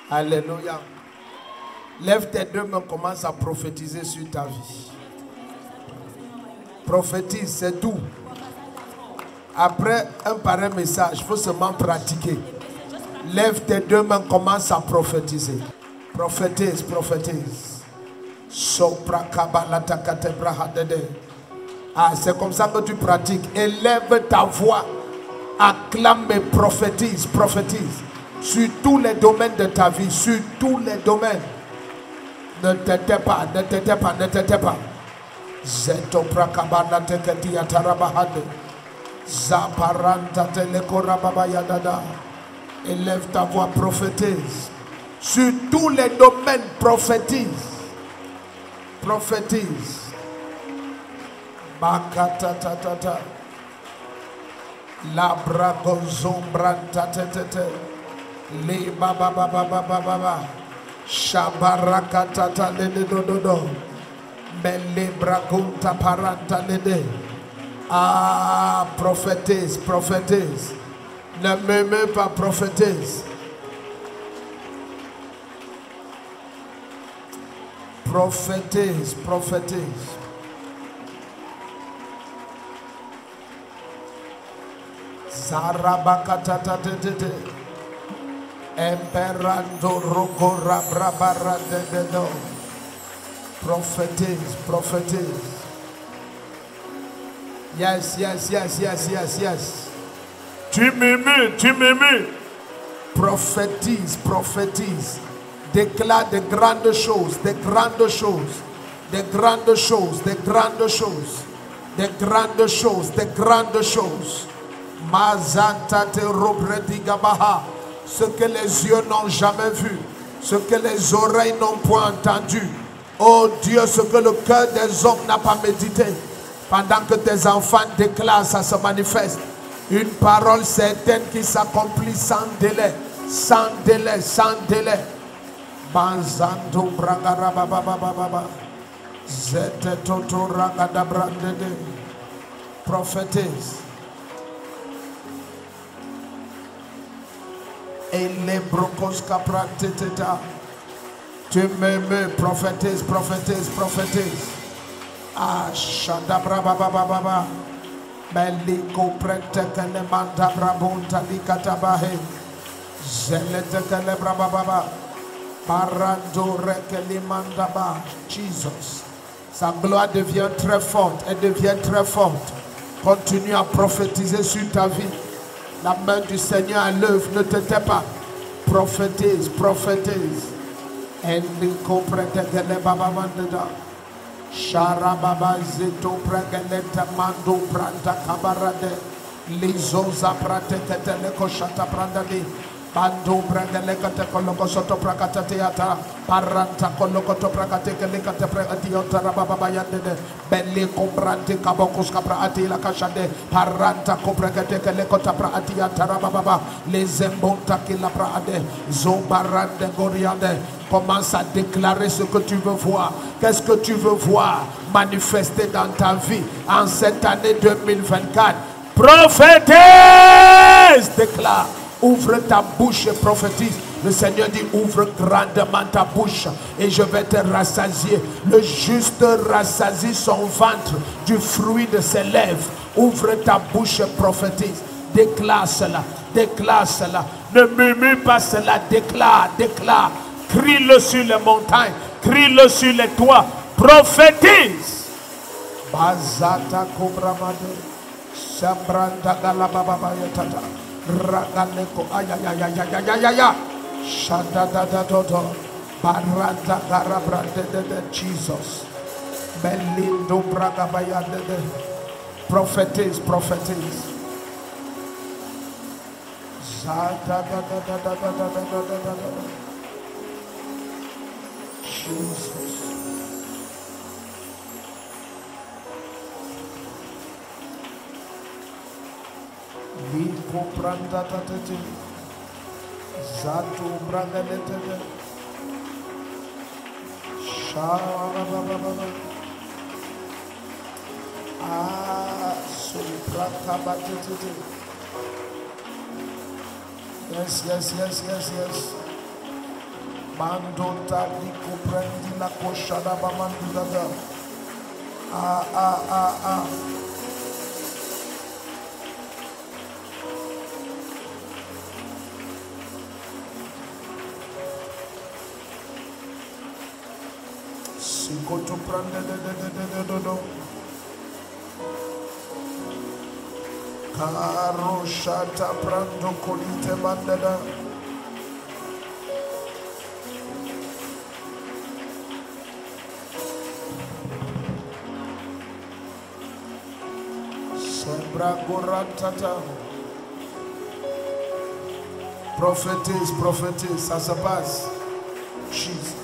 Alléluia. Lève tes deux mains, commence à prophétiser sur ta vie. Prophétise, c'est tout. Après un pareil message, il faut seulement pratiquer. Lève tes deux mains, commence à prophétiser. Prophétise, prophétise. Ah, c'est comme ça que tu pratiques. Élève ta voix. Acclame et prophétise, prophétise. Sur tous les domaines de ta vie, sur tous les domaines. Ne t'étais pas, ne t'étais pas, ne t'étais pas. Zeto prakabana teketi yatarabahade. Zaparanta telekorababa yadada. Élève ta voix, prophétise. Sur tous les domaines, prophétise. Prophétise. Bakatatatata. La bragozombranta tetete. Le baba baba baba baba. Shabarakatata lede dododo. Mele bragunta paranta lede. Ah, prophétise, prophétise. Ne m'aimez pas, prophétise. Prophétise, prophétise. Zarabakatata tete. Emperando roko rabrabara dedo. Prophétise, prophétise. Yes, yes, yes, yes, yes, yes. Tu m'aimes, tu m'aimes. Prophétise, prophétise. Déclare de grandes choses, de grandes choses, de grandes choses, de grandes choses, de grandes choses, de grandes choses. Mazanta te robredigabaha. Ce que les yeux n'ont jamais vu, ce que les oreilles n'ont point entendu. Oh Dieu, ce que le cœur des hommes n'a pas médité. Pendant que tes enfants déclarent, ça se manifeste. Une parole certaine qui s'accomplit sans délai, sans délai, sans délai. Banzando bragarababababa. Zete toto ragadabrandede. Prophétise. Et les brocos caprateta. Tu m'aimes, prophétise, prophétise, prophétise. Ah, shadabra baba baba. Beliko prete kele manda brabunta likatabahe. Zelete kele braba baba. Parando rekeli mandaba. Jesus. Sa gloire devient très forte. Elle devient très forte. Continue à prophétiser sur ta vie. La main du Seigneur à l'œuvre, ne te tais pas. Prophétise, prophétise. Enliko prete kele baba mandeda. Sharababa zeto pregeleta mando pranta kabarade. Lizoza prate ketele koshata prandali. Bando pregelekate koloko soto prakata teata. Paranta koloko prakate kelekate preatiota rababa yandede. Belle comprante kabokos kapra ati la kashade. Paranta koprekate kelekota praatiata rababa. Les embonta ki la praade. Zombarande goriande. Commence à déclarer ce que tu veux voir. Qu'est-ce que tu veux voir manifester dans ta vie en cette année 2024? Prophétise! Déclare. Ouvre ta bouche et prophétise. Le Seigneur dit, ouvre grandement ta bouche et je vais te rassasier. Le juste rassasie son ventre du fruit de ses lèvres. Ouvre ta bouche et prophétise. Déclare cela. Déclare cela. Ne murmure pas cela. Déclare. Déclare. Crie-le sur les montagnes. Crie-le sur les toits. Prophétise. Bazata Kobramade. Sambranda Galababa Yatata. Ragaleko ayayayayayayaya. Shadadadado. Barata Garabrande de Jesus. Belindo Bragabayande. Prophétise, prophétise. Jesus. Liko pranda tatete. Zato brangalete. Shababababa. Ah, suprakabatete. Yes, yes, yes, yes, yes. Mandota di comprendi la coshada bamandada. Ah. Sikoto prende de. Karo shata prando kolite mandada. Sembra goratata. Prophétise, ça se passe. Jesus.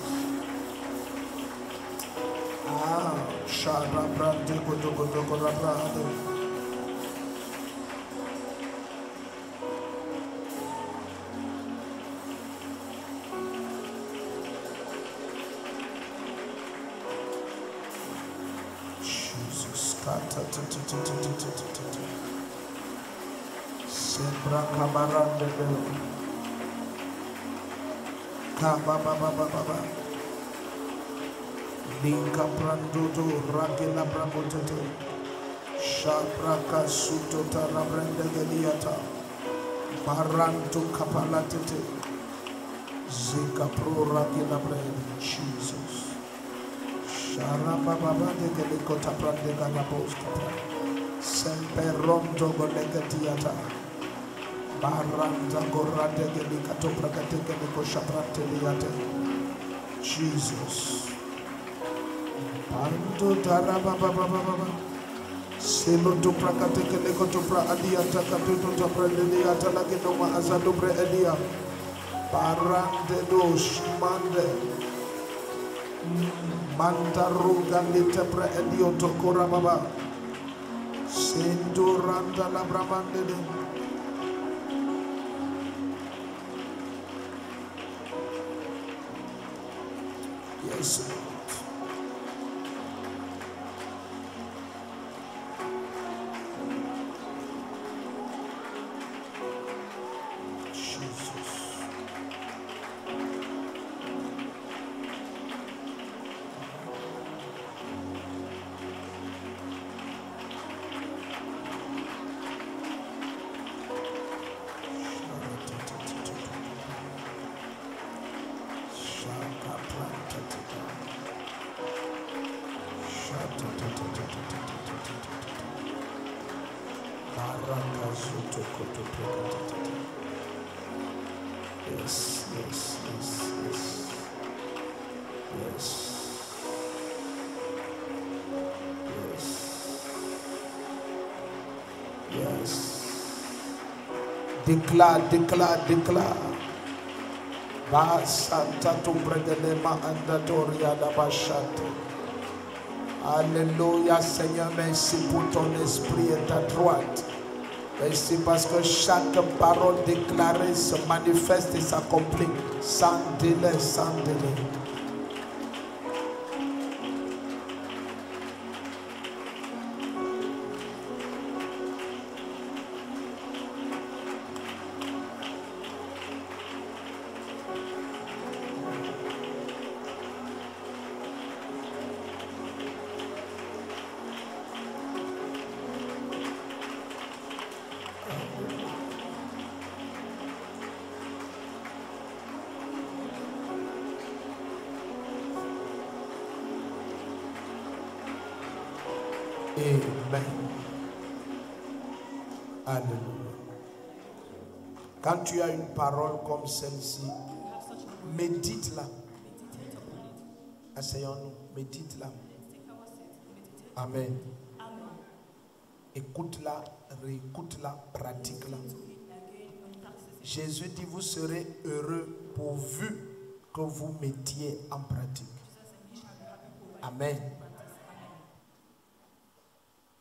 Shara brande godo rabrado. Jesus, sembra camarande baba. Linka prandoto rakela brabototo shabraka sutota rabrende geliata baranto kapalatete zika pro rakela brende Jesus sharaba baba de gelikota prande galabosta semperonto golegatiata baranta gorate gelikato prakate geliko shaprate liate Jesus. Ando taraba baba. Selo to prakate kele koto pra adia takato to prende ata la ke no ma azado pre edia. Parande dos mande. Mantaru galite pre edio to kora baba. Sendo randa la bramande de. Yes. Yes. Declare. Basanta tu bregelema andatoria da bashate. Alléluia, Seigneur, merci pour ton esprit et ta droite. Merci parce que chaque parole déclarée se manifeste et s'accomplit sans délai. Amen. Alléluia. Quand tu as une parole comme celle-ci, médite-la. Asseyons-nous, médite-la. Amen. Écoute-la, réécoute-la, pratique-la. Jésus dit, vous serez heureux pourvu que vous mettiez en pratique. Amen.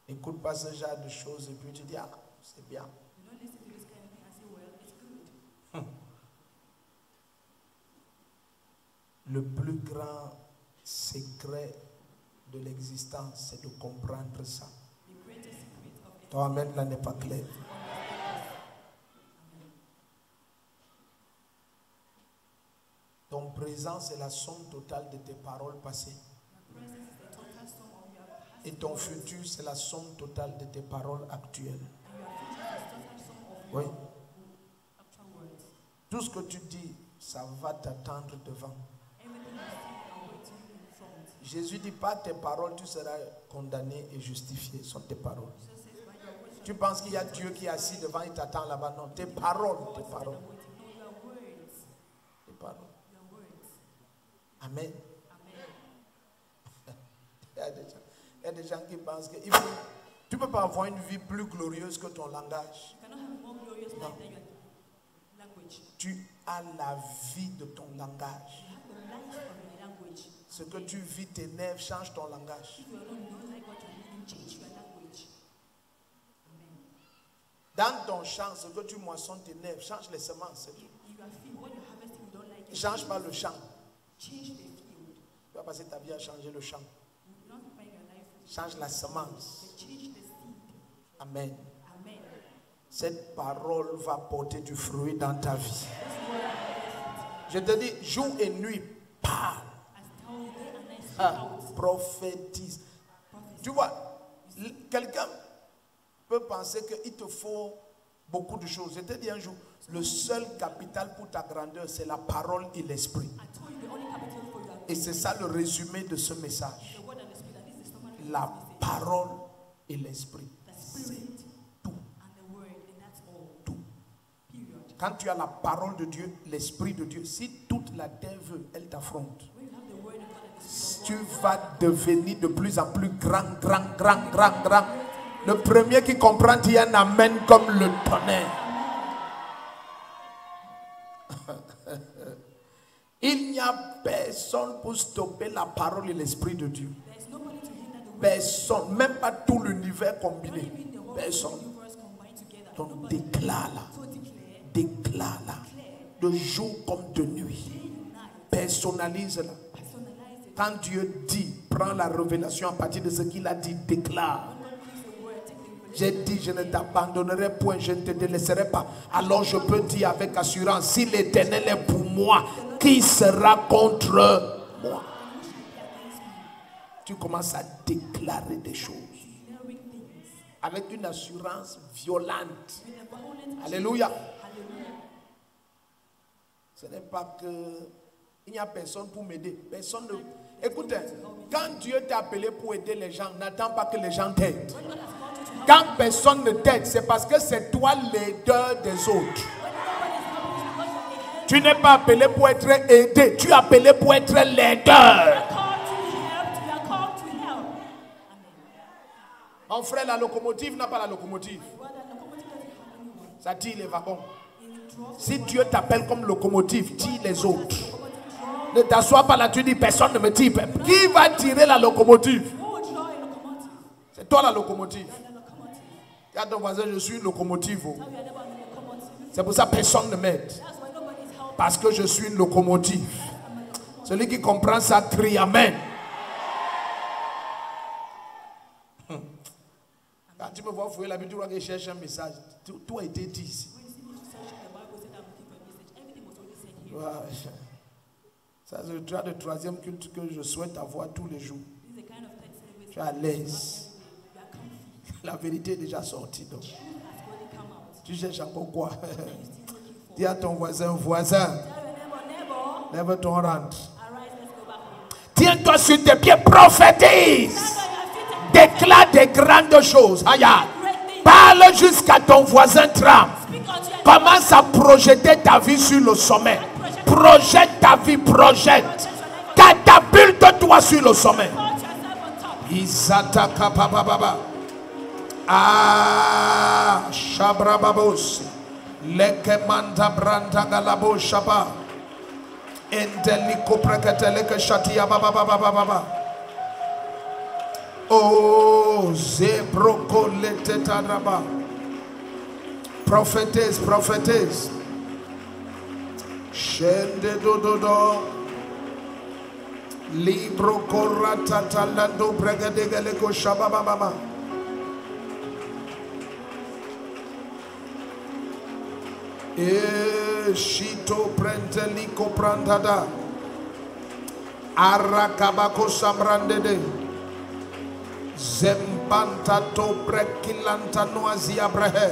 Écoute pas ce genre de choses et puis tu dis, ah, c'est bien. Le plus grand secret de l'existence, c'est de comprendre ça. Ton amen là n'est pas clair. Ton présent, c'est la somme totale de tes paroles passées. Et ton futur, c'est la somme totale de tes paroles actuelles. Oui. Tout ce que tu dis, ça va t'attendre devant. Jésus dit pas tes paroles, tu seras condamné et justifié. Ce sont tes paroles. Tu penses qu'il y a Dieu qui est assis devant et t'attend là-bas? Non, tes paroles, tes paroles. Tes paroles. Amen. Il y a des gens qui pensent que tu ne peux pas avoir une vie plus glorieuse que ton langage. Non. Tu as la vie de ton langage. Ce que tu vis t'énerve, change ton langage. Dans ton champ, ce que tu moissonnes t'énerve, change les semences. Change pas le champ. Tu vas passer ta vie à changer le champ. Change la semence. Amen. Cette parole va porter du fruit dans ta vie. Je te dis, jour et nuit, parle. Prophétise. Tu vois, quelqu'un peut penser qu'il te faut beaucoup de choses. Je te dis un jour, le seul capital pour ta grandeur, c'est la parole et l'esprit. Et c'est ça le résumé de ce message. La parole et l'esprit. C'est tout. Tout. Quand tu as la parole de Dieu, l'esprit de Dieu, si toute la terre veut, elle t'affronte. Tu vas devenir de plus en plus grand. Le premier qui comprend dit un amen comme le tonnerre. Il n'y a personne pour stopper la parole et l'esprit de Dieu. Personne, même pas tout l'univers combiné. Personne. Donc déclare-la. Déclare-la. De jour comme de nuit. Personnalise-la. Quand Dieu dit, prends la révélation à partir de ce qu'il a dit, déclare. J'ai dit, je ne t'abandonnerai point, je ne te délaisserai pas. Alors je peux dire avec assurance, si l'Éternel est pour moi, qui sera contre moi? Tu commences à déclarer des choses avec une assurance violente. Alléluia. Ce n'est pas que il n'y a personne pour m'aider. Personne ne... Écoutez, quand Dieu t'a appelé pour aider les gens, n'attends pas que les gens t'aident. Quand personne ne t'aide, c'est parce que c'est toi l'aideur des autres. Tu n'es pas appelé pour être aidé, tu es appelé pour être l'aideur. Mon frère, la locomotive n'a pas la locomotive. Ça tire les wagons. Si Dieu t'appelle comme locomotive, tire les autres. Ne t'assois pas là, tu dis personne ne me tire. Qui va tirer la locomotive? C'est toi la locomotive. Regarde ton voisin, je suis une locomotive. C'est pour ça que personne ne m'aide. Parce que je suis une locomotive. Celui qui comprend ça, crie amen. Quand tu me vois fouiller la Bible, tu vois que je cherche un message. Tout a été dit ici. Ça, c'est le troisième culte que je souhaite avoir tous les jours. Tu es à l'aise. La vérité est déjà sortie. Donc. Tu cherches encore quoi? Dis à ton voisin, lève ton rentre. Tiens-toi sur tes pieds, prophétise. Déclare des grandes choses. Parle jusqu'à ton voisin tremble. Commence à projeter ta vie sur le sommet. Projette ta vie, projette. Catapulte-toi sur le sommet. Isataka bababa. Ah, shabrababos. Lekemanda branda galabo shaba. Endeliko preketeleke shatia bababa. Oh, zebroko letetaraba. Prophétesse. Shende dododo. Libro korata talando pregedegeleko shabababa. Shito prenteliko prandada. Arakabako sambrandede. Zembanta to brekilanta noazia brehe.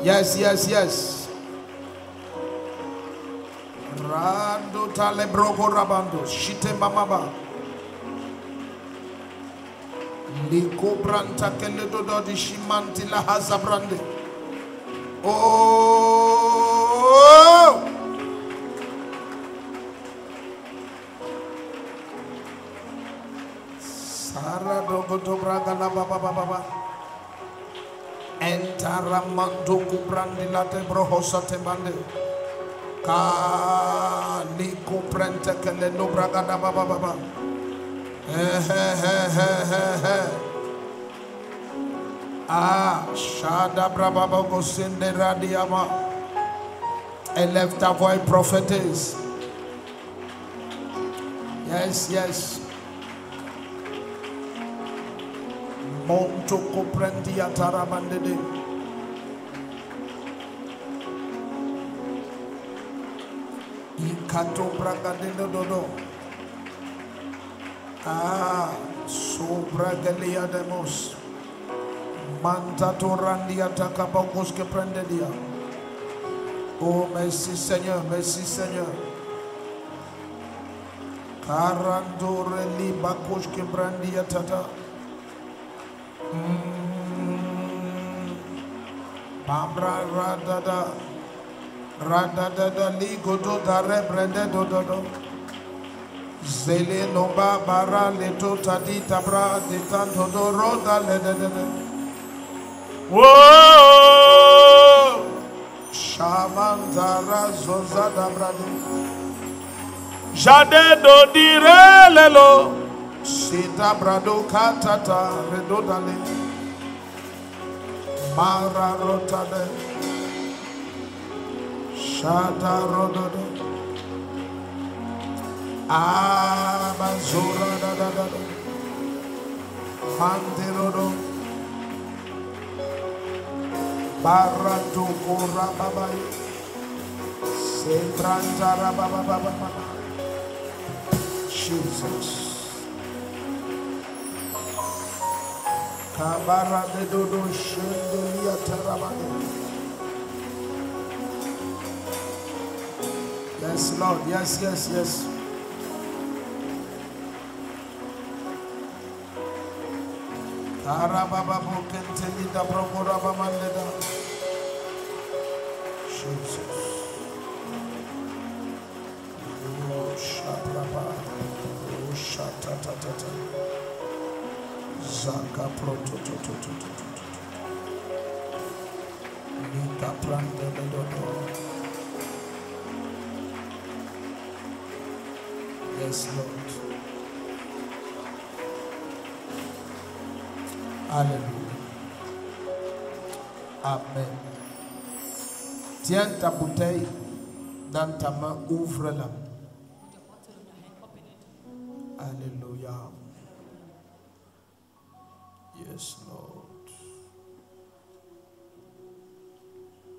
Yes, yes, yes. Rando talebrogo rabando. Shite mamaba. Liko branta kele dodo di shimanti la hazabrande. Oh! Sara dogo dobraga la baba baba. Entara mando kubrandi la tebrohosa tebande. Ka liko branta kele no braga da baba baba. Ah, Shada Brababa Gosinde Radiama. Élève ta voix prophétesse. Yes, yes. Monto comprendi a Tarabandede. Ikato Braga de Dodo. Ah, Sobra Galia Demos. Mantato randia takabokos que prende dia. Oh, merci Seigneur, merci Seigneur. Carandore li bakos que brandia tata. Babra radada li godo da rebrende dodo. Zele no bara le tota di tabra de tanto do roda le de. Whoa! Shamantara Zozada Brade. Jade do dire lelo. Sita Brado Katata Redodale. Mara Rotade. Shada Rododo. Abazura da. Manterodo. Barato kora babai, sembrantara baba. Jesus. Kabara de dodo shendelia tarabade. Yes, Lord. Yes. Karababa bokenteli da brokora bamandeda. Jesus. Oh, shabraba. Oh, shatatata. Zaka protototototo. Nika prande dodo. Yes, Lord. Alléluia. Amen. Tiens ta bouteille dans ta main, ouvre-la. Alléluia. Yes, Lord.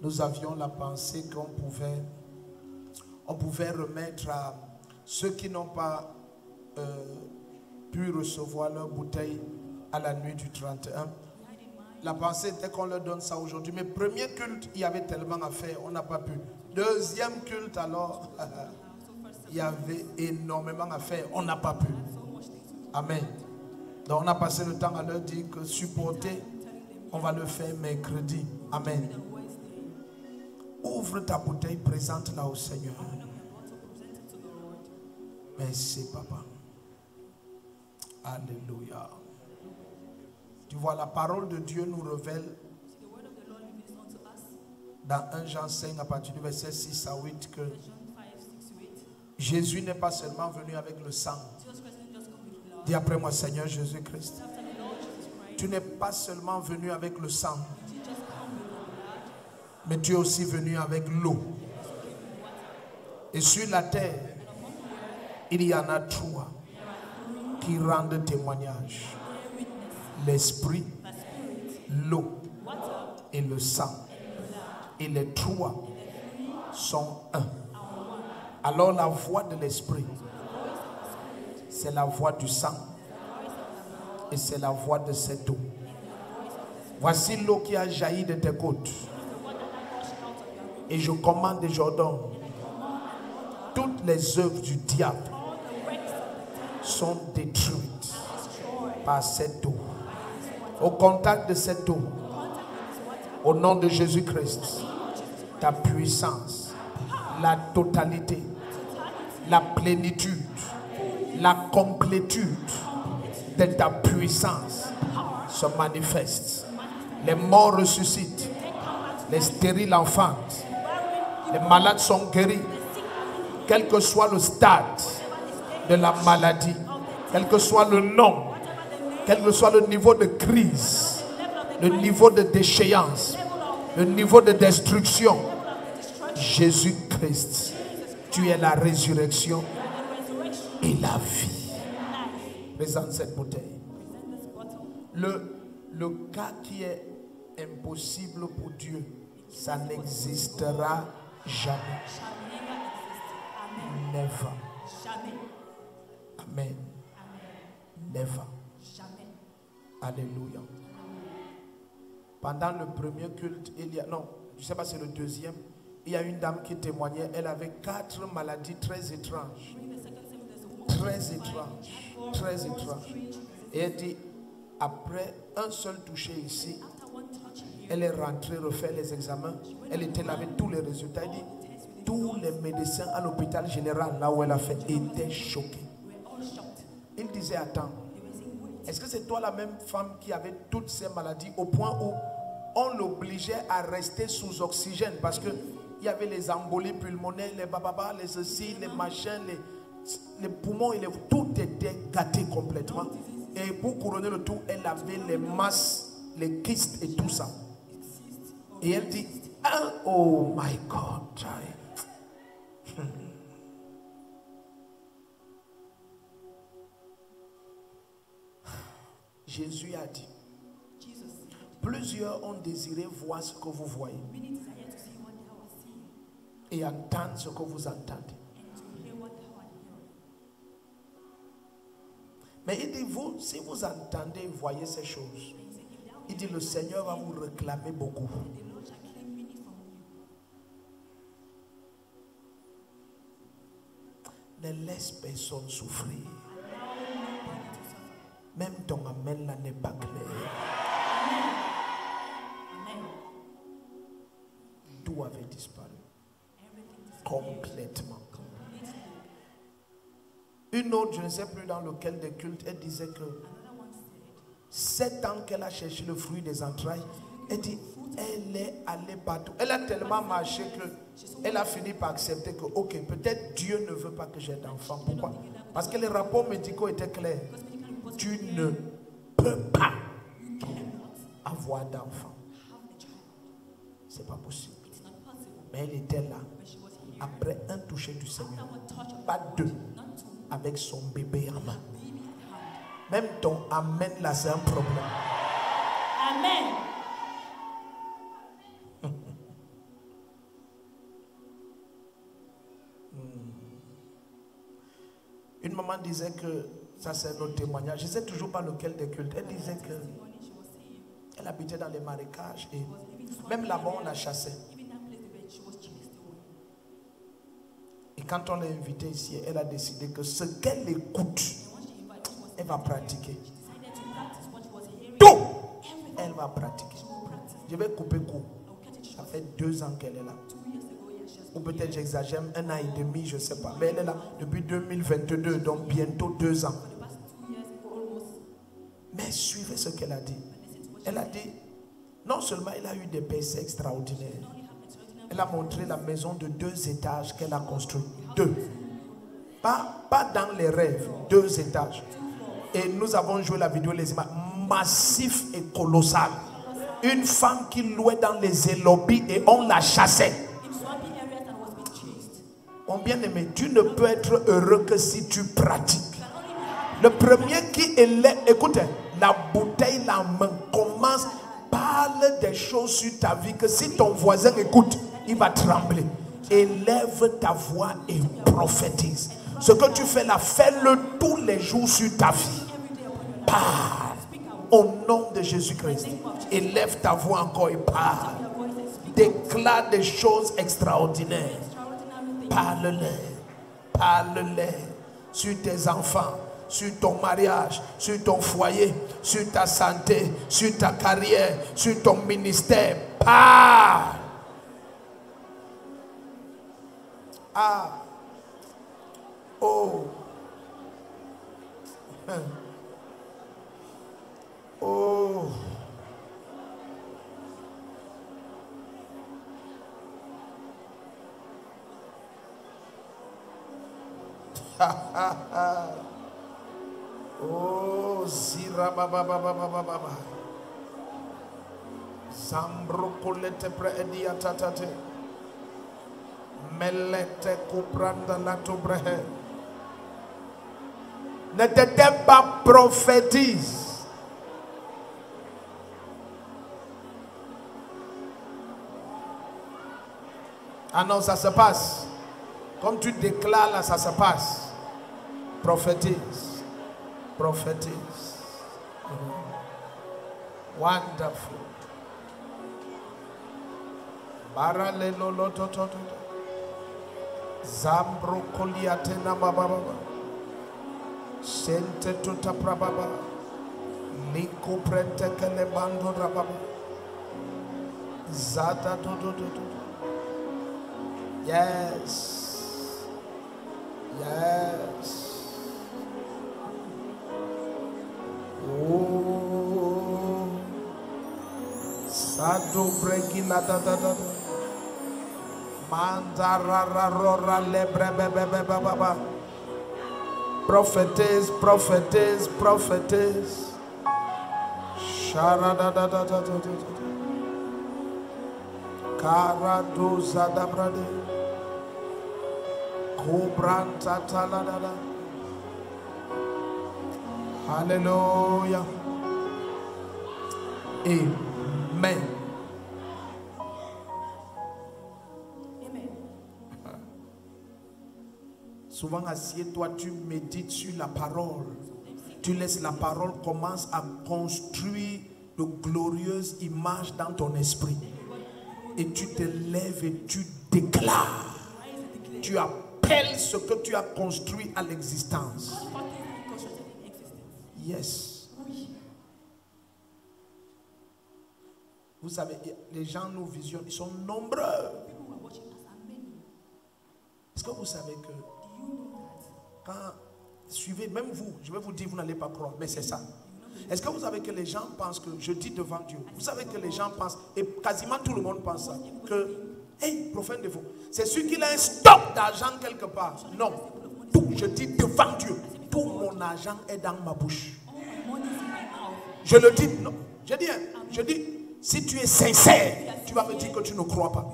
Nous avions la pensée qu'on pouvait remettre à ceux qui n'ont pas pu recevoir leur bouteille à la nuit du 31. La pensée était qu'on leur donne ça aujourd'hui. Mais premier culte, il y avait tellement à faire, on n'a pas pu. Deuxième culte, alors, il y avait énormément à faire, on n'a pas pu. Amen. Donc on a passé le temps à leur dire que supporter, on va le faire mercredi. Amen. Ouvre ta bouteille, présente-la au Seigneur. Merci, Papa. Alléluia. Tu vois, la parole de Dieu nous révèle dans 1 Jean 5 à partir du verset 6 à 8 que Jésus n'est pas seulement venu avec le sang. Dis après moi, Seigneur Jésus-Christ, tu n'es pas seulement venu avec le sang, mais tu es aussi venu avec l'eau. Et sur la terre, il y en a trois qui rendent témoignage. L'esprit, l'eau et le sang. Et les trois sont un. Alors la voix de l'esprit C'est la voix du sang. Et c'est la voix de cette eau. Voici l'eau qui a jailli de tes côtes. Et je commande et j'ordonne. Toutes les œuvres du diable sont détruites par cette eau. Au contact de cette eau, au nom de Jésus-Christ, ta puissance, la totalité, la plénitude, la complétude de ta puissance se manifeste. Les morts ressuscitent, les stériles enfantent, les malades sont guéris, quel que soit le stade de la maladie, quel que soit le nom, quel que soit le niveau de crise, le niveau de déchéance, le niveau de destruction. Jésus-Christ, tu es la résurrection et la vie. Présente cette bouteille. Le cas qui est impossible pour Dieu, ça n'existera jamais. Never. Amen. Never. Alléluia. Pendant le premier culte, il y a, non, je ne sais pas si c'est le deuxième, il y a une dame qui témoignait, elle avait 4 maladies très étranges. Très étranges. Très étranges. Et elle dit, après un seul toucher ici, elle est rentrée, refait les examens, elle était là avec tous les résultats. Elle dit, tous les médecins à l'hôpital général, là où elle a fait, étaient choqués. Il disait, attends, est-ce que c'est toi la même femme qui avait toutes ces maladies au point où on l'obligeait à rester sous oxygène parce que il y avait les embolies pulmonaires, les bababas, les ceci, les machins, les poumons, tout était gâté complètement. Et pour couronner le tout, elle avait les masses, les kystes et tout ça. Et elle dit, oh my God. Jésus a dit, plusieurs ont désiré voir ce que vous voyez et entendre ce que vous entendez. Mais il dit, vous, si vous entendez et voyez ces choses, il dit, le Seigneur va vous réclamer beaucoup. Ne laisse personne souffrir. Même ton amen là n'est pas clair. Tout avait disparu. Complètement. Une autre, je ne sais plus dans lequel des cultes, elle disait que 7 ans qu'elle a cherché le fruit des entrailles, elle dit, elle est allée partout. Elle a tellement marché qu'elle a fini par accepter que, ok, peut-être Dieu ne veut pas que j'ai d'enfant. Pourquoi? Parce que les rapports médicaux étaient clairs. Tu ne peux pas avoir d'enfant. C'est pas possible. Mais elle était là. Après un toucher du Seigneur. Pas 2. Avec son bébé en main. Même ton amen là, c'est un problème. Amen. Une maman disait que, ça c'est notre témoignage, je ne sais toujours pas lequel des cultes, elle disait que elle habitait dans les marécages et même là-bas on la chassait. Et quand on l'a invitée ici, elle a décidé que ce qu'elle écoute, elle va pratiquer. Tout, elle va pratiquer. Je vais couper court. Ça fait 2 ans qu'elle est là. Ou peut-être j'exagère, 1 an et demi, je ne sais pas. Mais elle est là depuis 2022, donc bientôt 2 ans. Mais suivez ce qu'elle a dit. Elle a dit, non seulement elle a eu des percées extraordinaires, elle a montré la maison de 2 étages qu'elle a construite. 2. Pas dans les rêves, 2 étages. Et nous avons joué la vidéo, les images, massif et colossal. Une femme qui louait dans les élobis et on la chassait. Mon bien-aimé, tu ne peux être heureux que si tu pratiques. Le premier qui élève, écoutez, la bouteille, la main commence, parle des choses sur ta vie que si ton voisin écoute, il va trembler. Élève ta voix et prophétise. Ce que tu fais là, fais-le tous les jours sur ta vie. Parle au nom de Jésus-Christ. Élève ta voix encore et parle. Déclare des choses extraordinaires. Parle-les. Parle-les sur tes enfants, sur ton mariage, sur ton foyer, sur ta santé, sur ta carrière, sur ton ministère. Parle. Ah. Oh. Oh. Oh, zira baba baba baba baba. Zambro kolete preedia tatate. Melete kupranda la tobrehe. Ne t'étais pas prophétise. Ah non, ça se passe. Comme tu déclares là, ça se passe. Prophétise. Prophétise. Wonderful. Baralelo lotototo. Zambro koliatena bababa. Sente tuta prababa. Liko prete kele bando rababa. Zata tutututu. Yes. Yes. Oh. Sado bregila da da da. Mandara rora lebre bebe baba. Prophétesse, prophétesse, prophétesse. Shara da da da da da da. Kara doza da brade. Kobranta taladada. Hallelujah. Amen. Amen. Souvent, assieds-toi, tu médites sur la parole. Tu laisses la parole commence à construire de glorieuses images dans ton esprit. Et tu te lèves et tu déclares. Tu appelles ce que tu as construit à l'existence. Yes. Vous savez, les gens nous visionnent, ils sont nombreux. Est-ce que vous savez que quand, suivez, même vous, je vais vous dire, vous n'allez pas croire, mais c'est ça. Est-ce que vous savez que les gens pensent que, je dis devant Dieu, vous savez que les gens pensent, et quasiment tout le monde pense ça, que, hey, prophète de vous, c'est sûr qu'il a un stock d'argent quelque part. Non, tout, je dis devant Dieu, tout mon argent est dans ma bouche. Je le dis, non, je dis, si tu es sincère, tu vas me dire que tu ne crois pas.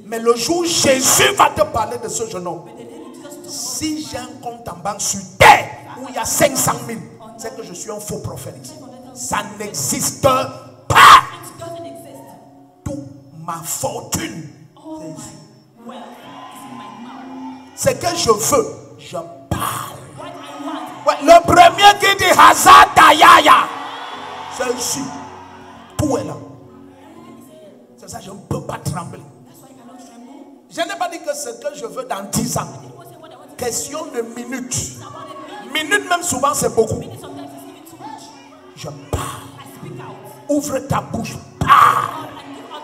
Mais le jour où Jésus va te parler de ce jeune homme, si j'ai un compte en banque sur terre où il y a 500 000, c'est que je suis un faux prophète. Ça n'existe pas. Toute ma fortune, c'est que je veux, je parle. Ouais, le premier qui dit Hazard Tayaya, c'est ici. Tout est là. C'est ça, je ne peux pas trembler. Je n'ai pas dit que ce que je veux dans 10 ans. Question de minutes. Minutes même souvent c'est beaucoup. Je parle. Ouvre ta bouche. Parle.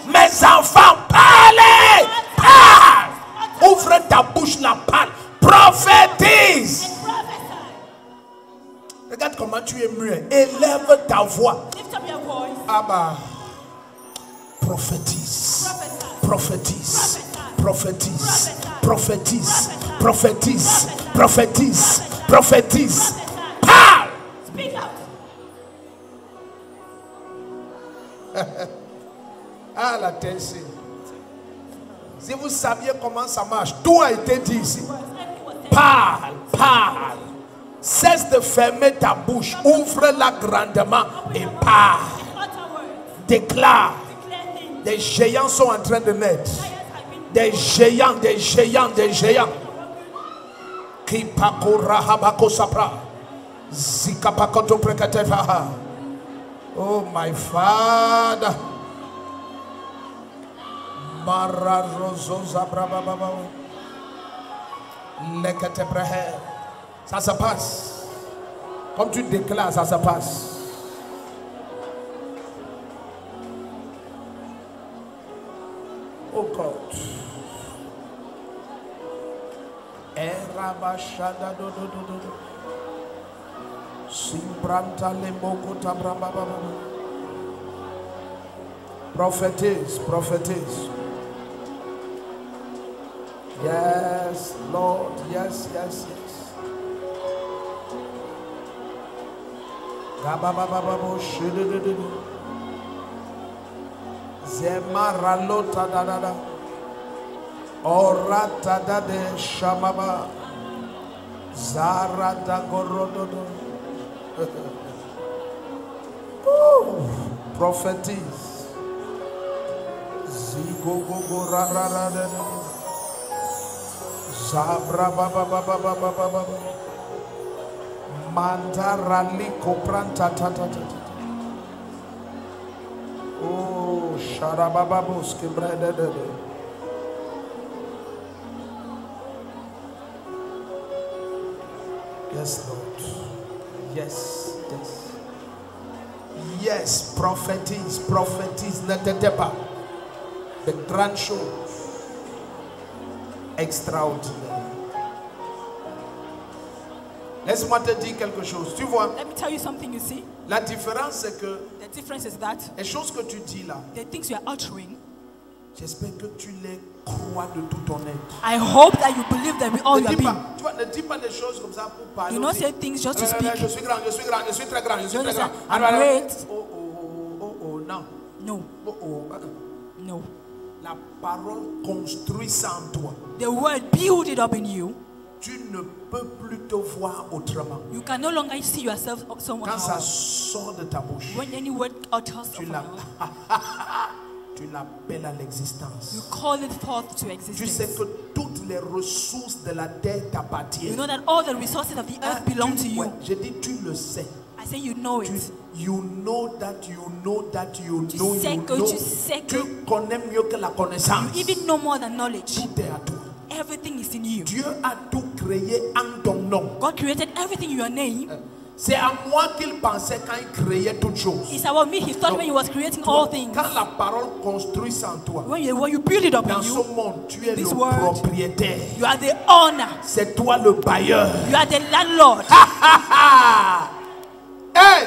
Mes enfants, parlez. Parle. Ouvre ta bouche, la parle. Prophétise. Regarde comment tu es muet. Élève ta voix. Ah bah. Prophétise. Prophétise. Prophétise. Prophétise. Prophétise. Prophétise. Prophétise. Parle. Ah, la tête. Si vous saviez comment ça marche, tout a été dit ici. Parle, parle. Cesse de fermer ta bouche. Ouvre-la grandement et parle. Déclare. Des géants sont en train de naître. Des géants, des géants, des géants. Kipakura habako sapra. Zikapakoto prekatevaha. Oh my Father. Mararozoza brababa. Leketeprehe. Ça se passe. Comme tu déclares, ça se passe. Oh God. Erabashada do do do do. Simbranta lemboko tabrababa. Prophetess, prophetess. Yes, Lord. Yes, yes, yes. Gababababo shididididu. Zemaralota da da da. Orata da de shamaba. Zarata gorododo. Prophetess. Zigogogo ra ra ra da da. Zabra ba ba ba ba ba ba ba ba. Mantarali kopranta ta ta ta ta. Oh, sharabababos ke brede de. Yes, Lord. Yes, yes. Yes, prophétise, prophétise, ne t'étais pas. De grandes choses extraordinaires. Laisse-moi te dire quelque chose. Tu vois, Let me tell you something, you see. la différence c'est que The difference is that les choses que tu dis là, the things you are uttering, j'espère que tu les crois de tout ton être. I hope that you believe them with all Ne your dis pas, being. tu vois, ne dis pas des choses comme ça pour parler. You not aussi. say things just to Je speak. suis grand, je suis grand, je suis très grand, je suis You très grand. understand? I'm great. Oh, oh, oh, oh, oh, non. No, Oh, oh. no. La parole construit ça en toi. The word build it up in you. Tu ne peux plus te voir autrement. You can no longer see yourself someone Quand ça else. sort de ta bouche, When any word utters tu from la- you, tu l'appelles à l'existence. you call it forth to Tu sais existence. que toutes les ressources de la terre You t'appartiennent. know that all the resources of the Ah, earth belong to ouais, you. je dis tu le sais. I say you know Tu, it. you know that you know that you Tu know sais you que know. tu sais que- Tu connais mieux que la connaissance. You even know more than knowledge. Tout est à toi. Everything is in you. Dieu a tout créé en ton nom. God created everything in your name. C'est à moi qu'il pensait quand il créait toutes choses. It's about me. He thought when he was creating all things. Quand la parole construit ça en toi, When you build it up dans in ce you, monde, tu es this le world, propriétaire. you are the owner. C'est toi le bailleur. You are the landlord. Hey!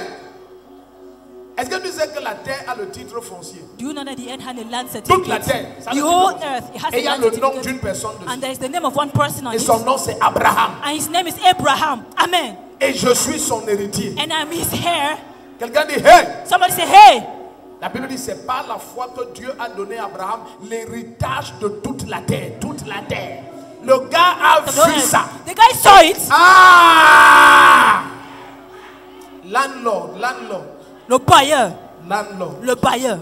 Est-ce que tu sais que la terre a le titre foncier? Do you know that the earth had a land Toute la certificate? terre. ça a The le whole titre foncier. earth, it has Et il y a a land le nom certificate. d'une personne And dessus. there is the name of one person on Et it. son nom c'est Abraham. And his name is Abraham. Amen. Et je suis son héritier. And I'm his heir. Quelqu'un dit, hey! Somebody say, hey. La Bible dit, c'est par la foi que Dieu a donné à Abraham l'héritage de toute la terre. Toute la terre. Le gars a vu ça. The guy saw it. Ah! Landlord, landlord, Le bailleur. landlord. Le bailleur.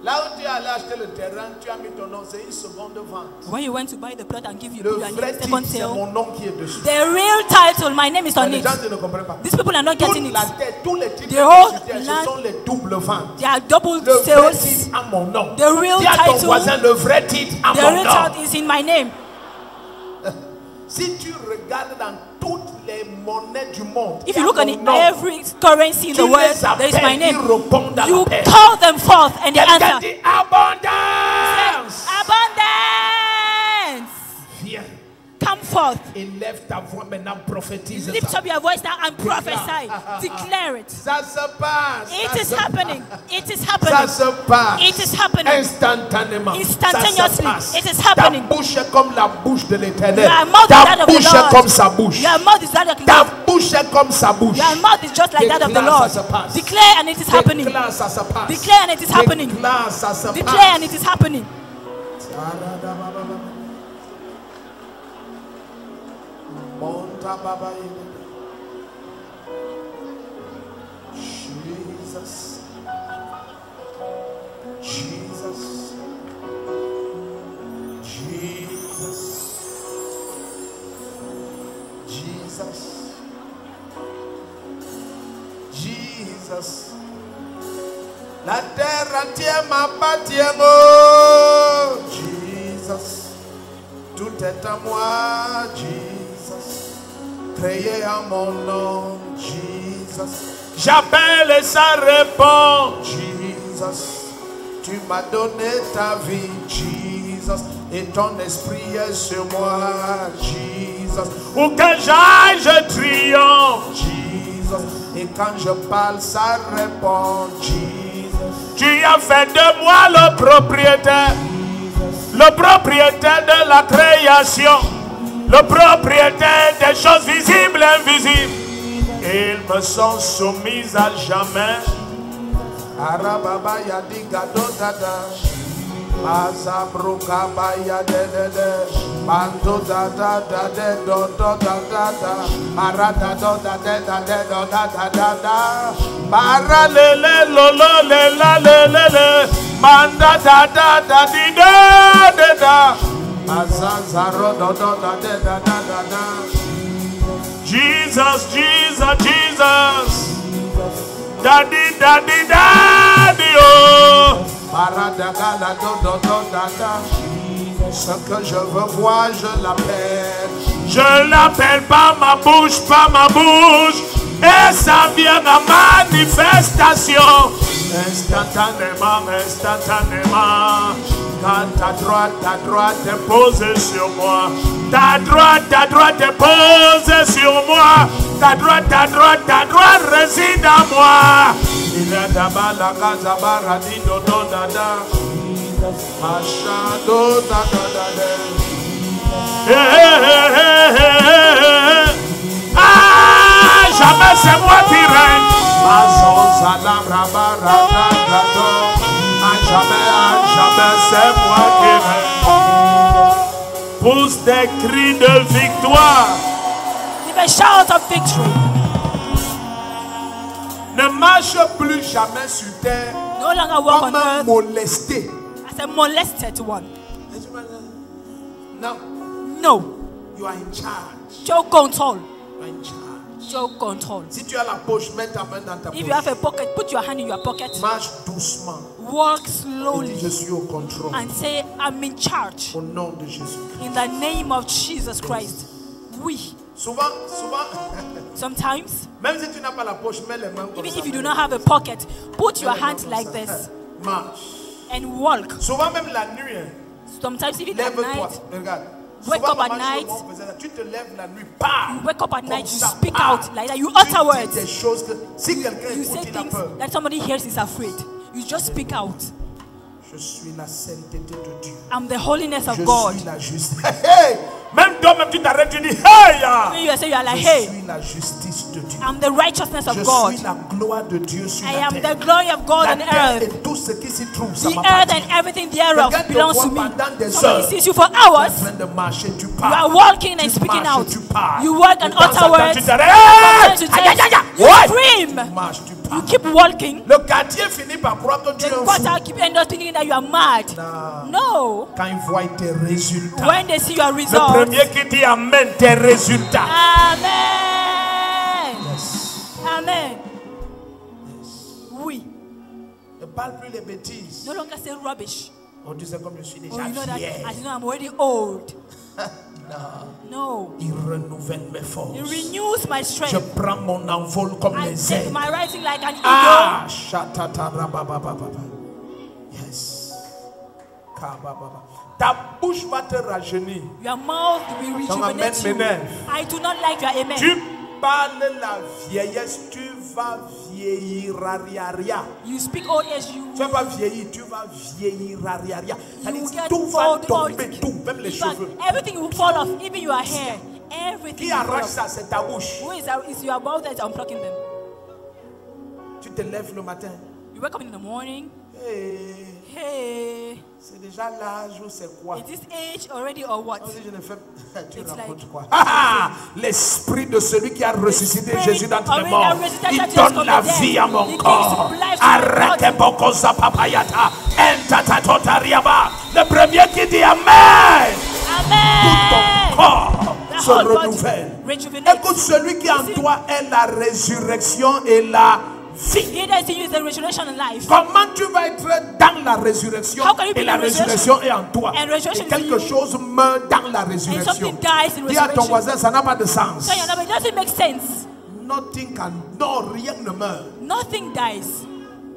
Là où tu es allé acheter le terrain, tu as mis ton nom, c'est une seconde vente. When you went to buy the plot and give you Le your vrai name, titre, second c'est sale. mon nom qui est dessus. The real title, my name is on Les it. gens ne comprennent pas. These people are not getting Toute it. la terre, tous les titres The whole que tu as, ce land- sont les doubles ventes. They are double Le vrai sales. titre à mon nom. The real Dis à ton title- voisin, le vrai titre à The mon real nom. title is in my name. Si tu regardes dans toutes les monnaies du monde, If il y you a look at mon it, nom. every currency in Tu the world, les there is my appelles, name. ils répondent à You l'appel. call them forth and they Quelqu'un answer. dit abondance. Abundance. Viens, Come forth. élève ta voix maintenant, prophétise Lift ça. up your voice now and prophesy. Declare it. Ça se passe. It ça is se happening. It is Ça happening. se passe. It is happening. Instantanément. Instantaneously. Ça se passe. It is happening. Ta bouche est comme la bouche de l'Éternel. Your mouth is Ta that of the bouche est Lord. comme sa bouche. Your mouth is that of the Ta Lord. bouche est comme sa bouche. Your mouth is just like that of the Déclare, Lord. ça se passe. Declare and it is happening. Déclare, ça se passe. Declare and it is happening. Déclare, ça se Declare and passe. it is happening. Monta Baba Jesus. Jesus. Jesus. La terre entière m'appartient, oh Jesus. Tout est à moi, Jesus. Créé à mon nom, Jesus. J'appelle et ça répond, Jesus. Tu m'as donné ta vie, Jesus. Et ton esprit est sur moi, Jesus. Où que j'aille, je triomphe, Jesus. Et quand je parle, ça répond, Jesus. Tu as fait de moi le propriétaire de la création, le propriétaire des choses visibles et invisibles. Et ils me sont soumis à jamais. Arababa yadi gado dada, Azabruka baya de Mando dada de do dada, Marada do da de do da, Mara le lo le la le, Manda da di da, Azazaro do da da. Jesus, Jesus, Jesus. Daddy, daddy, daddy, oh. Paradagala, dada. Ce que je veux voir, je l'appelle. Je l'appelle par ma bouche, Et ça vient en manifestation. Instantanément. Quand ta droite est posée sur moi. Ta droite est posée sur moi. Ta droite réside en moi. Il est d'abord la casa baradi do dada. Machado dada. Ah, jamais c'est moi qui règne. Mazon salam rabarada. Jamais c'est moi qui règne. Pousse des cris de victoire. Give a shout of victory. Ne marche plus jamais sur terre. No longer walk on comme un earth molesté. as a molested one. No. You are in charge. Joe control. You are in charge. Joe control. Si tu as la poche, mets ta main dans ta poche. If you have a pocket, put your hand in your pocket. Marche doucement. Walk Et slowly. dis, je suis au contrôle. And say, I'm in charge. Au nom de Jésus. In the name of Jesus Christ. Oui. Souvent, Sometimes, même si tu n'as pas la poche, mets les mains comme even ça. if you do not have a pocket, put your hands like this Marche. and walk. Souvent même la nuit. Sometimes even at Lève-toi. night, Regarde. Wake Souvent, up at maman, night. on faisait ça. Tu te lèves la nuit. Pas. you wake up at night, you Comme ça, speak pas. out like that, you utter Tu dis words. des choses que si quelqu'un You écoute, say il a things peur. that somebody hears is afraid. You just speak out. Je suis la sainteté de Dieu. I'm the holiness of Je God. suis la justice. Hey! Même toi-même, tu t'arrêtes, tu dis, hey! When you say you are like, Je hey, suis la justice de Dieu. I'm the righteousness Je of God. suis la gloire de Dieu sur I la am terre. the glory of God La on terre earth. et tout ce qui s'y trouve, ça The earth m'appartient. and everything thereof Quelqu'un te belongs voit to me. pendant des Somebody heures. sees you for Tu es en hours. train de marcher, tu You parles. are walking and Tu speaking marches, out. tu parles. You walk and De temps en utter temps, words. tu t'arrêtes. Sometimes you Aïe, aïe, aïe, you aïe. scream. Tu marches, tu You parles. keep walking. Le quartier finit par croire que tu es The un fou. quarter keep end up thinking that you are mad. No. Quand ils voient tes résultats. When they see your Le results. premier qui dit amen, tes résultats. Amen. Yes. Amen. Oui. Ne parle plus les bêtises. No longer say rubbish. On dit c'est comme je suis Oh, déjà you know that fier. as you know I'm already old. Non. No. Il renouvelle mes forces. It renews my Je strength. prends mon envol comme I les take ailes. my writing like an eagle. Ah, shatatarabababa. Yes. Kabababa. Ta bouche va te rajeunir. Your mouth will Ton amen rejuvenate you. m'énerve. I do not like your amen. Tu parles la vieillesse, tu vas vieillir. You speak old age, you Tu vas pas vieillir, tu vas vieillir. will get Tout va old. tomber, tout, même les In fact, cheveux. everything will fall off, even your hair. Everything Qui will fall arrache off. ça, c'est ta bouche. Who is your mouth that is unplugging them? Tu te lèves le matin. You wake up in the morning. Hey, Hey, c'est déjà l'âge ou c'est quoi? is this age already or what? Si je ne fais, tu It's racontes like- quoi? Ah, l'esprit de celui qui a ressuscité Spirit Jésus d'entre of les it morts, that resurrected il Jesus donne from la the dead. vie à mon He gives corps. life to my Arrête body. bokosa papayata, entatotariaba. Le premier qui dit Amen, tout ton Amen. corps The se whole body renouvelle. rejuvenate. Écoute, celui qui est en toi est la résurrection et la vie. He that is in you is the resurrection and life. Comment tu vas être dans la résurrection How can you be et la in the résurrection est en toi? and resurrection Et quelque is in you? chose meurt dans la And résurrection. something dies in Dis à ton resurrection. voisin, ça n'a pas de sens. So, it doesn't make sense. Nothing can, non, rien ne meurt. Nothing dies.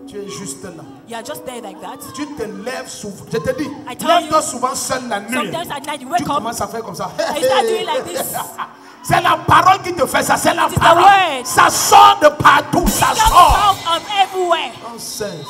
Tu es juste là. You are just there like that. Tu te lèves souvent. Je te dis, I tell lève-toi you, souvent seul la nuit. Sometimes at night you Tu wake up commences à faire comme ça. and you start doing like this. C'est la parole qui te fait ça. C'est la It is the parole. word. Ça sort de partout. Ça It sort. comes out of everywhere. Nonsense.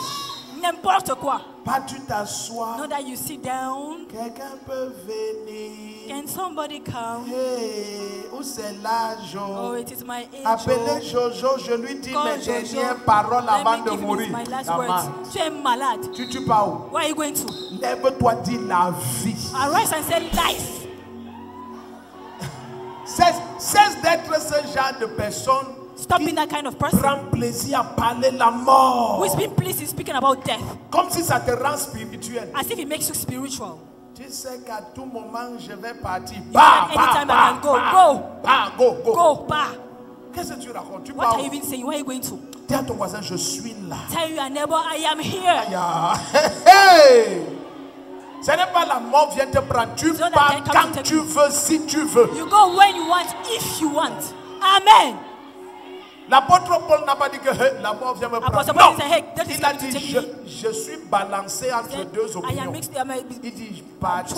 N'importe quoi. Pas tu t'assois. Not that you sit down. Quelqu'un peut venir. Can somebody come? Hey, où c'est là, Oh, Jo? it is my Appelez angel. Jojo, je lui dis Call mes Jojo. dernières paroles avant Let de me give mourir. you my last La words. marque. Tu es malade. Tu pars où? Where are you going to? Lève-toi, dis la vie. Arise and say life. Cesse d'être ce genre de personne Stop qui being that kind of person prend plaisir à parler la mort. who is being pleased in speaking about death. Comme si ça te rend spirituel. As if it makes you spiritual. Tu sais qu'à tout moment je vais partir. know that anytime I can go, go. Go. Go, bah. Qu'est-ce que tu racontes? Tu What pars are you où? even saying? Where are you going to? Dis à ton voisin, je suis là. Tell your neighbor, I am here. Ya. Hey! Ce n'est pas la mort vient te prendre. Tu So that pars can come quand to take tu veux, si tu veux. You go when you want, if you want. Amen. L'apôtre Paul n'a pas dit que hey, la mort vient me prendre. Apostle Non. Paul said, hey, that is Il a going to dit, take me. je suis balancé entre deux I am opinions. mixed. Il dit partir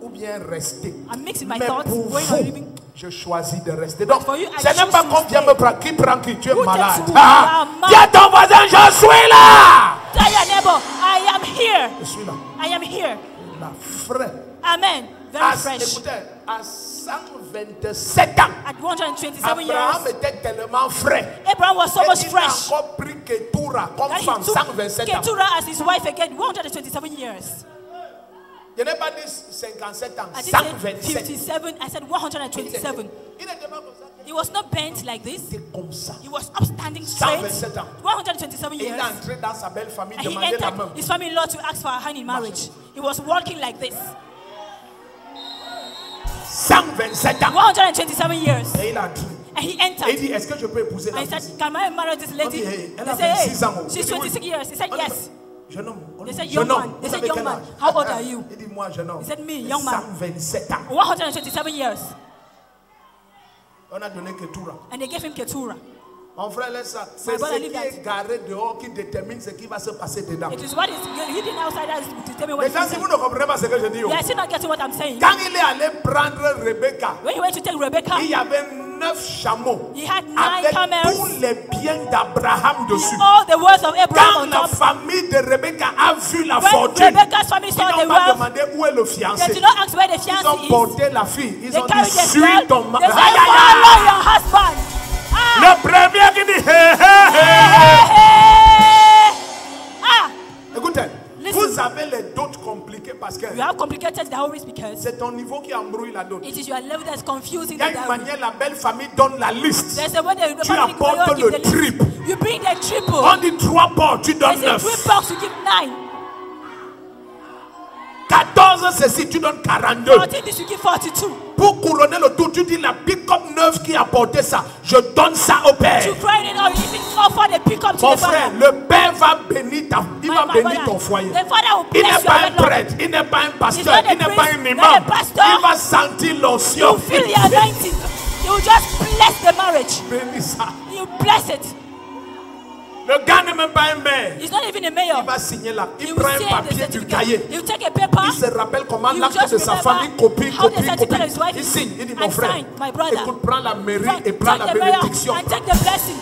ou bien rester. I'm mixing my Mais thoughts, pour going or vous, leaving. je choisis de rester. Donc, for you, I ce n'est choose pas to qu'on vient stay. me prendre. Qui prend qui? Tu es Who malade. takes who? Ah. You are Dis à ton voisin, je suis là. Tell your neighbor, I am here. Je suis là. I am here. Là, frais. Amen. Very fresh. Écoutez, à 127 ans, 127 Abraham years, était tellement frais. Abraham was so Et much il a fresh encore pris Ketura comme that he femme, took 127 ans. Keturah as his wife again. 127 years. Je n'ai pas dit 57 ans, I didn't say 127. 57. I said 127. Il n'était pas comme ça. He was not bent like this. Il était comme ça. He was upstanding straight. 127 ans. 127 Et il years. est entré dans sa belle famille, And he demander la main. entered his family-in-law to ask for a hand in marriage. He was walking like this. 127 ans. 127 years. Et il a entré. And he Et il entered. dit, est-ce que je peux épouser la And he fille? said, can I marry this lady? Okay, hey, elle They a said, 26 ans. hey, she's 26 years. He said, On dit, yes. jeune homme. On They dit, said, jeune young homme. man. They Vous said, avez young quel man. âge? How old are you? Il dit, moi, jeune homme. He said, me, young man. 127 ans. 127 years. On a donné Ketura. And they gave him Keturah. Mon frère, laisse ça. C'est My brother, ce leave qui that. est garé dehors qui détermine ce qui va se passer dedans. It is what is hidden outside us to tell me what Les is gens, si vous inside. ne comprenez pas ce que je dis, You are still not getting what I'm saying. quand il est allé prendre Rebecca, When he went to take Rebecca, il y avait 9 chameaux he had 9 avec tous camels. les biens d'Abraham dessus. All the words of Abraham Quand on la top. famille de Rebecca a vu la When fortune, Rebecca's family ils saw the n'ont pas wealth, demandé où est le they fiancé. did not ask where the Ils fiancé ont is. porté la fille. Ils They ont dit, carried the suis girl. ton They mari. said, follow your husband. Ah, Le premier qui dit, hé, hé, hey, hé. hey. Ah, Écoutez, Listen. vous avez les doutes compliquées parce que you have complicated dowries because c'est ton niveau qui embrouille la dot. it is your level that's confusing Il y a the une dowry. manière, la belle famille donne la liste. There's a way the Tu family apportes will give le the list. triple. You bring the triple. On dit 3 ports, tu donnes There's a 9. 3 box, you give 9. 14, ceci, tu donnes 42. 14, this you give 42. Pour couronner le tout, tu dis la pick-up 9 qui a apporté ça. Je donne ça au père. You cry it or you even offer the pickup to Mon the frère, father. le père va bénir il va bénir ton foyer. The father will Il bless n'est you. pas un and love. prêtre, il n'est pas un pasteur, He's not a il n'est pas priest, un not imam. a pastor. Il va sentir l'onction. You feel the anointing. You just bless the marriage. Bénis ça. You bless it. Le gars n'est même pas un maire. He's not even a mayor. Il va signer là. He Il will prend un say the papier du certificate. cahier. You take a paper. Il se rappelle comment You l'acte just de sa remember famille copie. how the certificate of his wife Il is signe. Il dit mon and frère, sign, my brother. écoute, prends la mairie Take et prends la the mayor bénédiction. and take the blessing.